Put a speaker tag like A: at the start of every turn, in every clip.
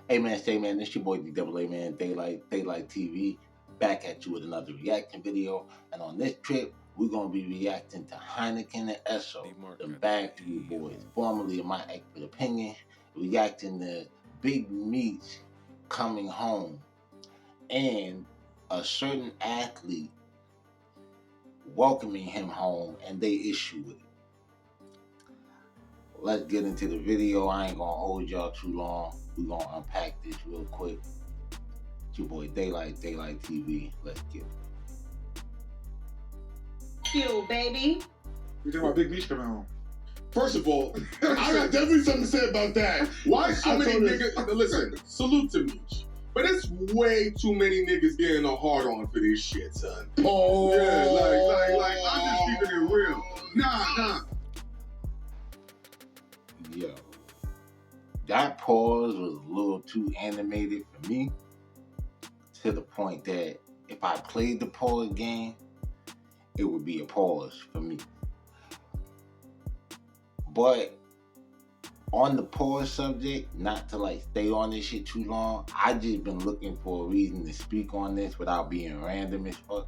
A: Hey man, say man, this your boy D-Double-A, man, Daalight TV, back at you with another reaction video. And on this trip, we're going to be reacting to Hynaken Esso, the Bag Fuel Boys, formerly in my expert opinion, reacting to Big Meech coming home, and a certain athlete welcoming him home, and they issue with it. Let's get into the video. I ain't gonna hold y'all too long. We're gonna unpack this real quick. It's your boy Daalight TV. Let's get it.
B: Fuel, baby.
C: We talking about Big Meech coming home.
D: First of all, I got definitely something to say about that.
C: Why so many niggas? Listen, salute to Meech. But it's way too many niggas getting a hard on for this shit, son.
D: Oh,
C: yeah, like, I'm just keeping it real. Nah.
A: Yo, that pause was a little too animated for me, to the point that if I played the pause game, it would be a pause for me. But on the pause subject, not to like stay on this shit too long, I just been looking for a reason to speak on this without being random as fuck.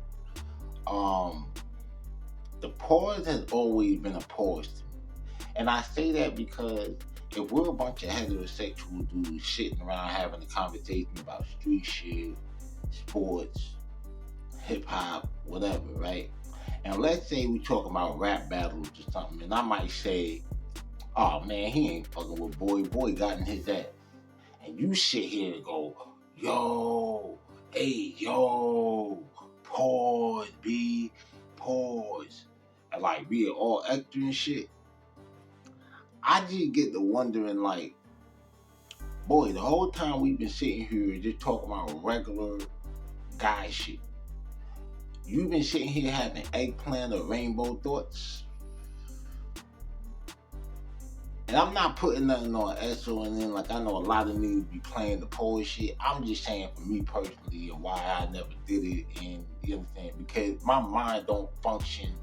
A: The pause has always been a pause to me. And I say that because if we're a bunch of heterosexual dudes sitting around having a conversation about street shit, sports, hip hop, whatever, right? And let's say we talk about rap battles or something, and I might say, oh man, he ain't fucking with boy got in his ass. And you sit here and go, yo, hey, yo, pause, B, pause. And like we are all extra and shit. I just get to wondering, like, boy, the whole time we've been sitting here just talking about regular guy shit. You've been sitting here having eggplant or rainbow thoughts. And I'm not putting nothing on Esso, and then like I know a lot of niggas be playing the pole shit. I'm just saying for me personally and why I never did it, and you understand, because my mind don't function.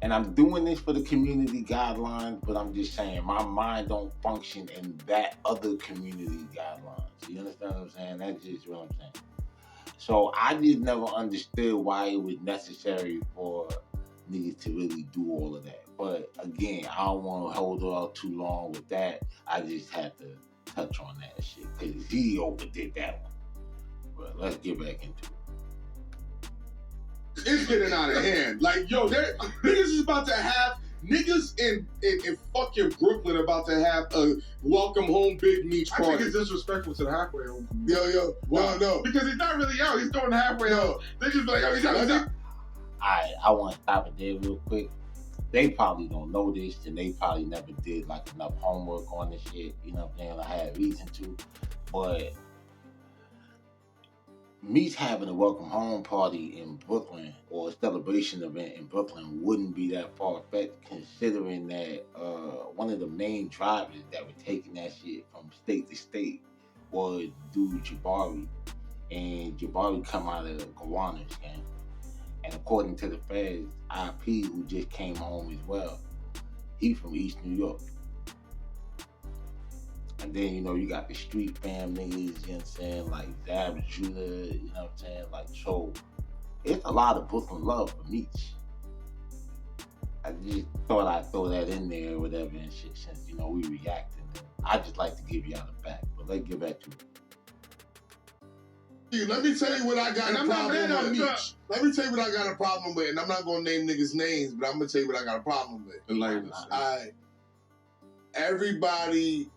A: And I'm doing this for the community guidelines, but I'm just saying my mind don't function in that other community guidelines. You understand what I'm saying? That's just what I'm saying. So I just never understood why it was necessary for niggas to really do all of that. But again, I don't want to hold on too long with that. I just had to touch on that shit because he overdid that one. But let's get back into it.
C: It's getting out of hand. Like, yo, niggas is about to have, niggas in fucking Brooklyn about to have a welcome home Big Meech party.
D: I think it's disrespectful to the halfway home.
C: Yo, no.
D: Because he's not really out. He's going halfway home. They just be like, oh, he's out.
A: Alright, I want to stop it there real quick. They probably don't know this, and they probably never did like enough homework on this shit. You know what I'm saying? I had reason to, but Meech having a welcome home party in Brooklyn or a celebration event in Brooklyn wouldn't be that far-fetched, considering that one of the main drivers that were taking that shit from state to state was dude Jabari. And Jabari come out of the Gowanus gang. And according to the feds, IP, who just came home as well, he from East New York. And then, you know, you got the street fam niggas, you know what I'm saying, like Zab Judah, you know what I'm saying, like, so it's a lot of Brooklyn love for Meech. I just thought I'd throw that in there or whatever and shit, since, you know, we reacting. I just like to give y'all the back, but let's get back to it.
D: Let me tell you what I got a problem with, Meech. Let me tell you what I got a problem with, and I'm not going to name niggas' names, but I'm going to tell you what I got a problem with. Everybody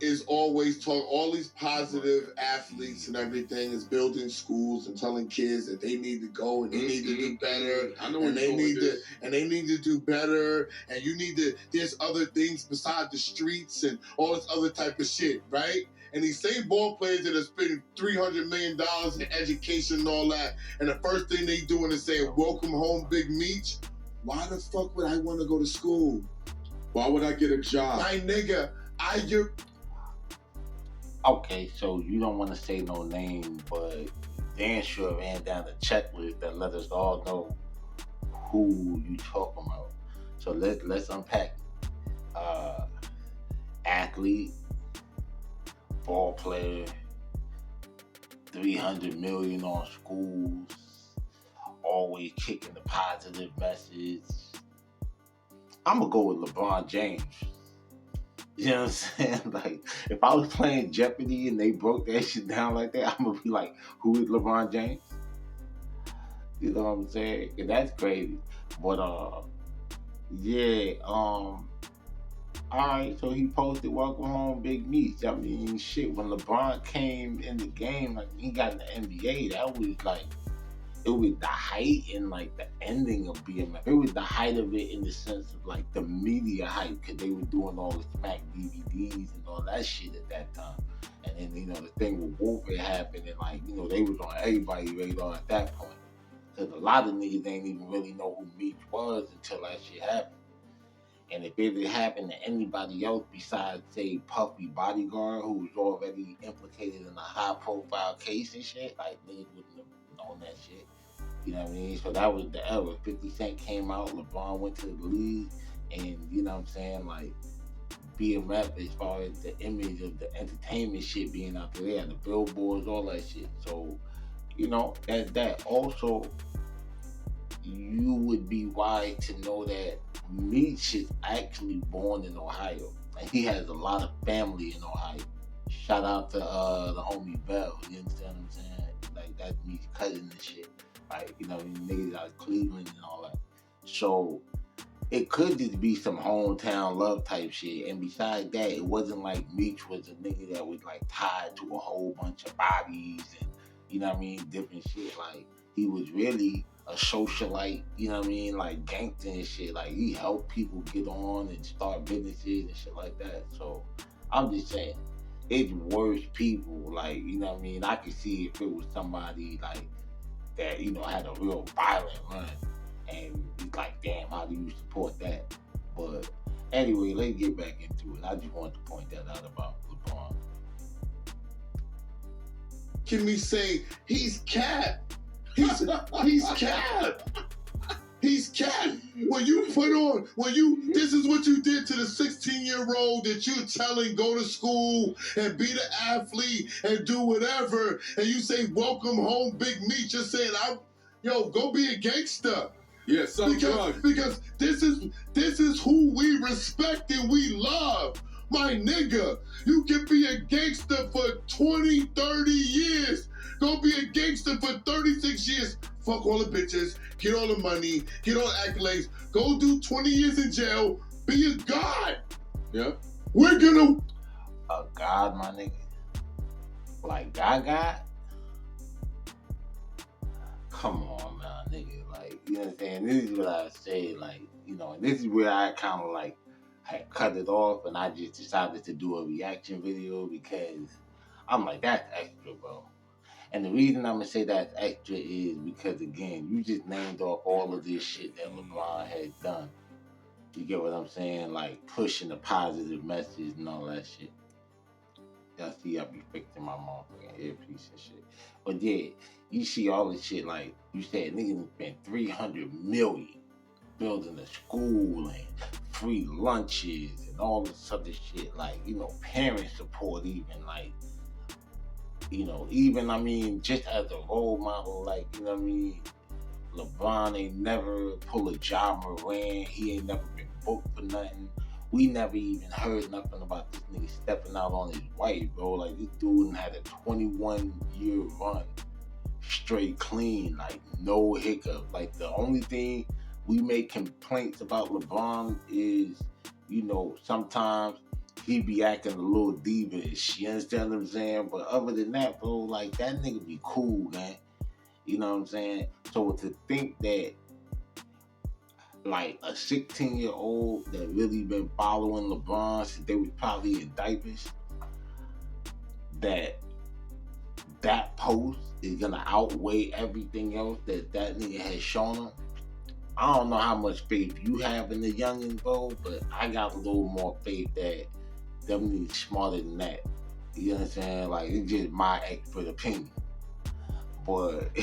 D: is always talking, all these positive athletes and everything is building schools and telling kids that they need to go and they need to do better.
C: I know
D: and they need to do better, and you need to, there's other things besides the streets and all this other type of shit, right? And these same ball players that are spending $300 million in education and all that, and the first thing they doing is saying, welcome home, Big Meech. Why the fuck would I want to go to school?
C: Why would I get a job?
D: My nigga,
A: Okay, so you don't want to say no name, but Dan sure ran down the checklist that let us all know who you talking about. So let's unpack. Athlete, ball player, 300 million on schools, always kicking the positive message. I'm gonna go with LeBron James. You know what I'm saying? Like, if I was playing Jeopardy and they broke that shit down like that, I'm gonna be like, who is LeBron James? You know what I'm saying? And that's crazy. But yeah, alright, so he posted welcome home Big Meech. I mean, shit, when LeBron came in the game, like he got in the NBA, that was like, it was the height and like the ending of BMF. It was the height of it in the sense of like the media hype, because they were doing all the Smack DVDs and all that shit at that time. And then, you know, the thing with Wolford happened, and like, you know, they was on everybody's radar at that point. Because a lot of niggas ain't even really know who Meech was until that shit happened. And if it had happened to anybody else besides, say, Puffy Bodyguard, who was already implicated in a high-profile case and shit, like, niggas wouldn't have known that shit. You know what I mean? So that was the era. 50 Cent came out, LeBron went to the league, and, you know what I'm saying, like, BMF, as far as the image of the entertainment shit being out there, they had the billboards, all that shit. So, you know, that's that. Also, you would be wise to know that Meech is actually born in Ohio, and he has a lot of family in Ohio. Shout out to the homie Bell. You understand what I'm saying? Like, that's Meech's cousin and shit. Like, you know, niggas out of Cleveland and all that. So it could just be some hometown love type shit. And besides that, it wasn't like Meech was a nigga that was like tied to a whole bunch of bodies and, you know what I mean, different shit. Like, he was really a socialite, you know what I mean, like gangster and shit. Like, he helped people get on and start businesses and shit like that. So I'm just saying, it's worse people. Like, you know what I mean, I could see if it was somebody like that, you know, had a real violent run, and it's like, damn, how do you support that? But anyway, let's get back into it. I just wanted to point that out about LeBron.
D: Can we say he's cat? He's cat. He's cat. This is what you did to the 16-year-old that you're telling go to school and be the athlete and do whatever, and you say welcome home Big Meech. You're saying, go be a gangster.
C: Yeah,
D: because this is who we respect and we love. My nigga, you can be a gangster for 20, 30 years. Go be a gangster for 36 years. Fuck all the bitches, get all the money, get all the accolades, go do 20 years in jail, be a god.
C: Yeah.
D: We're gonna...
A: A god, my nigga? Like God? Come on, man, nigga. Like, you know what I'm saying? This is what I say, like, you know, and this is where I kind of like had cut it off, and I just decided to do a reaction video because I'm like, that's extra, bro. And the reason I'm gonna say that's extra is because, again, you just named off all of this shit that LeBron has done. You get what I'm saying? Like, pushing the positive message and all that shit. Y'all see, I be fixing my motherfucking earpiece and shit. But yeah, you see all this shit, like you said, niggas spent $300 million building a school and free lunches and all this other shit. Like, you know, parent support even, like, you know, even, I mean, just as a role model, like, you know what I mean? LeBron ain't never pulled a Ja Morant. He ain't never been booked for nothing. We never even heard nothing about this nigga stepping out on his wife, bro. Like, this dude had a 21-year run straight clean, like, no hiccup. Like, the only thing we make complaints about LeBron is, you know, sometimes he be acting a little diva-ish, you understand what I'm saying? But other than that, bro, like, that nigga be cool, man. You know what I'm saying? So to think that, like, a 16-year-old that really been following LeBron since they was probably in diapers, that post is gonna outweigh everything else that nigga has shown him. I don't know how much faith you have in the youngins, bro, but I got a little more faith that them niggas smarter than that. You know what I'm saying? Like, it's just my expert opinion. But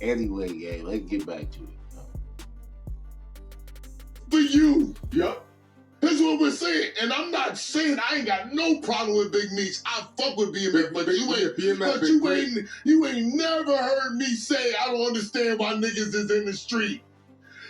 A: anyway, yeah, let's get back to it.
D: For you. Yep. That's what what we're saying. And I'm not saying I ain't got no problem with Big Meech. I fuck with BMF, but you ain't never heard me say I don't understand why niggas is in the street.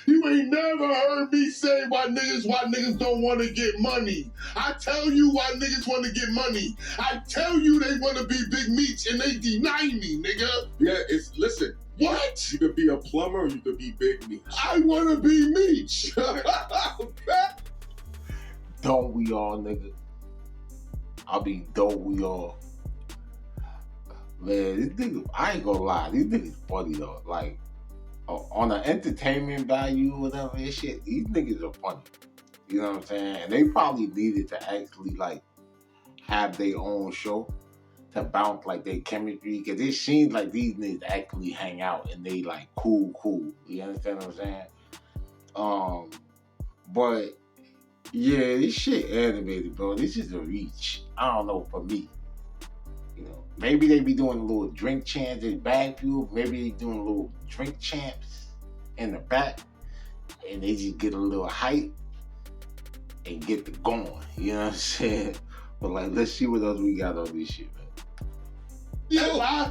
D: You ain't never heard me say why niggas don't want to get money. I tell you why niggas want to get money. I tell you they want to be Big Meech and they deny me, nigga.
C: Yeah, listen.
D: What?
C: You could be a plumber or you could be Big Meech.
D: I want to be Meech.
A: Don't we all, nigga? Don't we all? Man, this nigga, I ain't gonna lie, these niggas funny though. Like, on the entertainment value or whatever and shit, these niggas are funny. You know what I'm saying? And they probably needed to actually, like, have their own show to bounce, like, their chemistry. Because it seems like these niggas actually hang out and they, like, cool. You understand what I'm saying? But, yeah, this shit animated, bro. This is a reach. I don't know, for me. You know, maybe they be doing a little drink chants in backfield. Maybe they doing a little drink champs in the back, and they just get a little hype and get the going. You know what I'm saying? But like, let's see what else we got on this shit, man.
D: I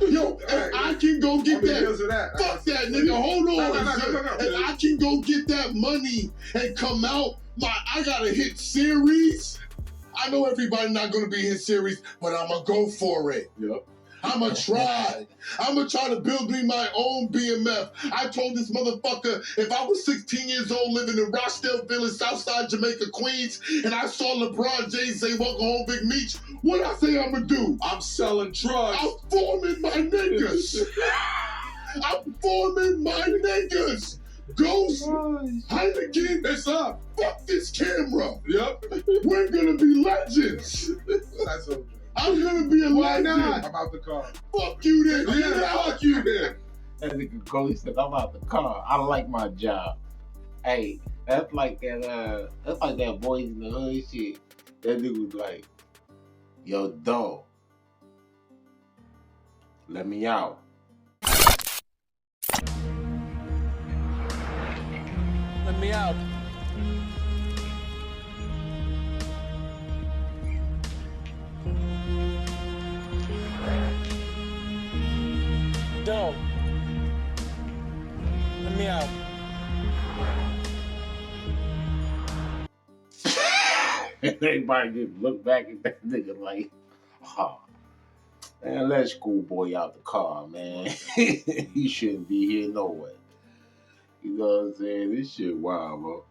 D: can go get that. Fuck that, nigga. Hold on. And I can go get that money and come out. I got a hit series. I know everybody not gonna be his series, but I'ma go for it.
C: Yep.
D: I'ma try. I'ma try to build me my own BMF. I told this motherfucker if I was 16 years old living in Rochdale Village, Southside Jamaica, Queens, and I saw LeBron James say, "Welcome home, Big Meech," what I say I'ma do?
C: I'm selling drugs.
D: I'm forming my niggas. Ghost, Hynaken,
C: it's up.
D: Fuck this camera.
C: Yep.
D: We're gonna be legends.
C: That's okay.
D: I'm gonna be a legend.
C: I'm out the car.
D: Fuck you then.
C: Fuck you then.
A: That nigga Ghost said, "I'm out the car. I like my job." Hey, that's like that Boys in the Hood shit. That nigga was like, "Yo, dog, let me out."
E: Let me out. Don't. Let me out.
A: Everybody just look back at that nigga like, "Oh, man, let schoolboy out the car, man. He shouldn't be here no way." You know what I'm saying? This shit wild, bro.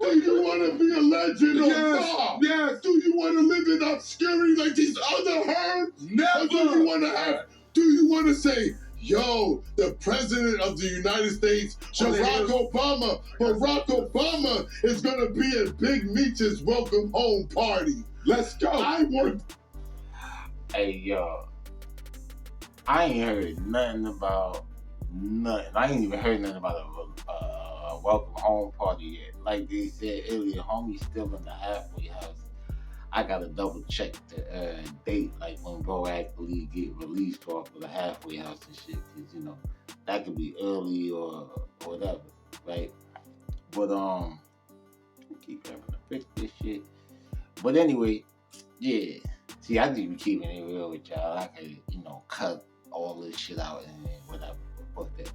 D: Do you want to be a legend or not?
C: Yes.
D: Do you want to live in obscurity like these other herds?
C: Never.
D: Or do you want to say, yo, the president of the United States, Barack Obama is going to be at Big Meech's welcome home party.
C: Let's go.
A: Hey, yo. I ain't heard nothing about nothing. I ain't even heard nothing about a welcome home party yet. Like they said earlier, homie's still in the halfway house. I gotta double check the date, like when bro actually get released off of the halfway house and shit, cause you know that could be early or whatever, right? But I keep having to fix this shit. But anyway, yeah. See, I need to be keeping it real with y'all. I could, cut all this shit out and whatever. Fuck that.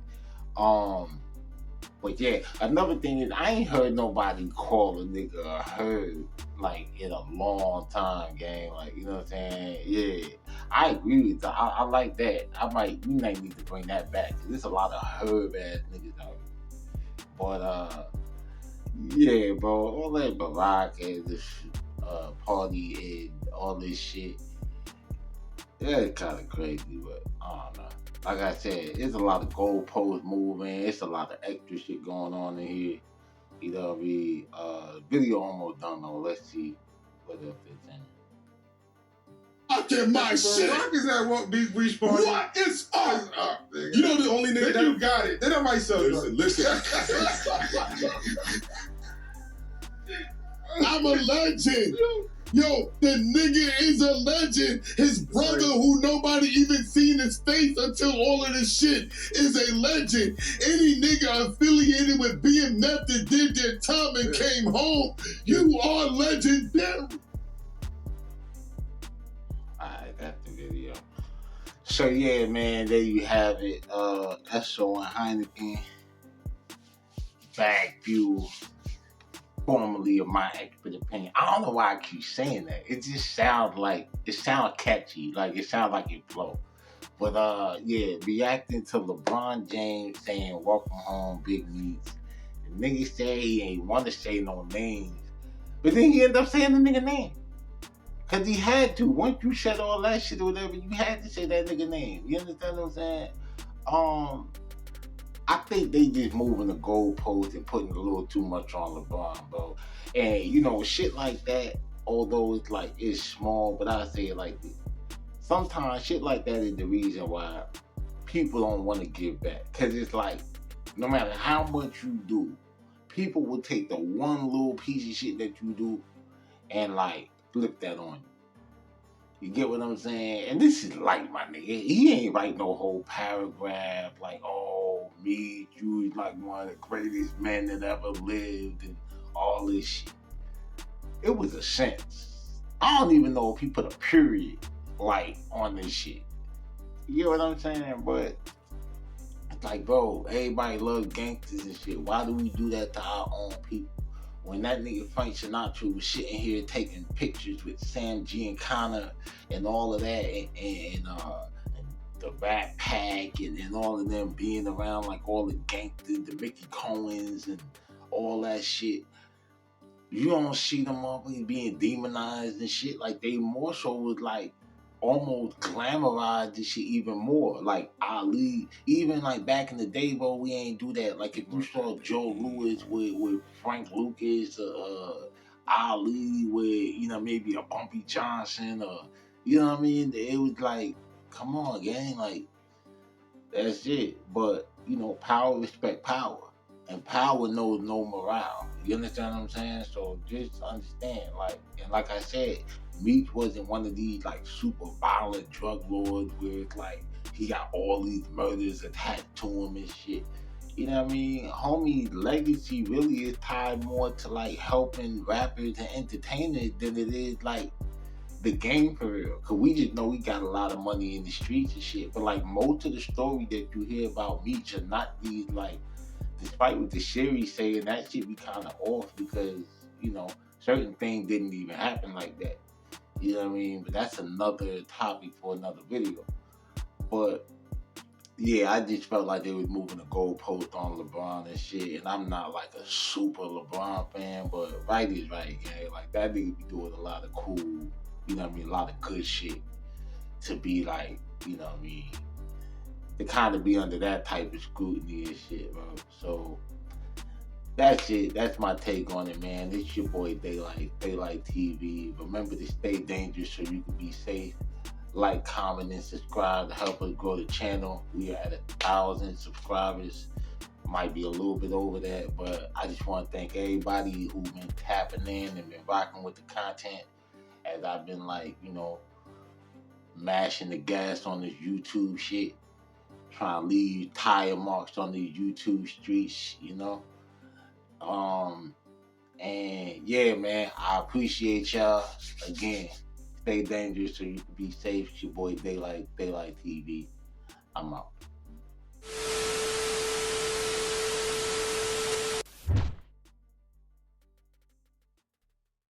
A: But yeah, another thing is I ain't heard nobody call a nigga a herd like in a long time, gang. Like, you know what I'm saying? Yeah, I agree with that. I like that. We might need to bring that back. Cause there's a lot of herb ass niggas out here. But yeah, bro, all that Barack and this party and all this shit. Yeah, it's kind of crazy, but I don't know. Like I said, it's a lot of goalposts moving. It's a lot of extra shit going on in here. You know what I mean? Video almost done though. Let's see what else is in.
D: Fuck in my shit.
C: Rock is at Big Meech party.
D: What is up?
C: You know the only nigga
D: You got it.
C: Then I might sell drugs. Listen.
D: I'm a legend. Yo, the nigga is a legend. His brother, who nobody even seen his face until all of this shit, is a legend. Any nigga affiliated with BMF that did their time and came home, you are legendary.
A: I got the video. So yeah, man, there you have it. Esso and Hynaken, Bag Fuel, formerly of my expert opinion. I don't know why I keep saying that. It just sounds catchy. Like it sounds like it flow. But yeah, reacting to LeBron James saying "Welcome home, Big Meech." The nigga said he ain't want to say no names, but then he ended up saying the nigga name. Cause he had to. Once you said all that shit or whatever, you had to say that nigga name. You understand what I'm saying? I think they just moving the goalpost and putting a little too much on LeBron, bro. And you know, shit like that, although it's small, but I say it like this. Sometimes shit like that is the reason why people don't want to give back. Cause it's like, no matter how much you do, people will take the one little piece of shit that you do and flip that on you. You get what I'm saying? And this is light, my nigga. He ain't write no whole paragraph like, oh, me, you is like one of the greatest men that ever lived and all this shit. It was a sentence. I don't even know if he put a period on this shit. You get what I'm saying? But it's like, bro, everybody loves gangsters and shit. Why do we do that to our own people? When that nigga Frank Sinatra was sitting here taking pictures with Sam Giancana and all of that, and the Rat Pack and all of them being around like all the gangsters, the Mickey Cohens and all that shit, you don't see them always being demonized and shit. Like they more so was almost glamorized this shit even more. Like Ali, even back in the day, bro, we ain't do that. Like if you saw Joe Louis with Frank Lucas, Ali with, maybe a Bumpy Johnson, or, you know what I mean? It was like, come on, gang, that's it. But, power respect power. And power knows no morale. You understand what I'm saying? So just understand, and like I said, Meech wasn't one of these super violent drug lords where it's he got all these murders attached to him and shit. You know what I mean? Homie's legacy really is tied more to helping rappers and entertainers than it is the game for real. Cause we just know he got a lot of money in the streets and shit. But most of the stories that you hear about Meech are not these despite what the series saying, that shit be kind of off because, certain things didn't even happen like that. You know what I mean? But that's another topic for another video. But yeah, I just felt like they was moving the goalpost on LeBron and shit. And I'm not a super LeBron fan, but right is right, gang. That nigga be doing a lot of cool, a lot of good shit to be you know what I mean, to kind of be under that type of scrutiny and shit, bro. So that's it. That's my take on it, man. It's your boy Daalight TV. Remember to stay dangerous so you can be safe. Like, comment, and subscribe to help us grow the channel. We are at 1,000 subscribers. Might be a little bit over that, but I just want to thank everybody who's been tapping in and been rocking with the content as I've been mashing the gas on this YouTube shit. Trying to leave tire marks on these YouTube streets, And yeah, man, I appreciate y'all. Again, stay dangerous so you can be safe. It's your boy Daalight TV. I'm out.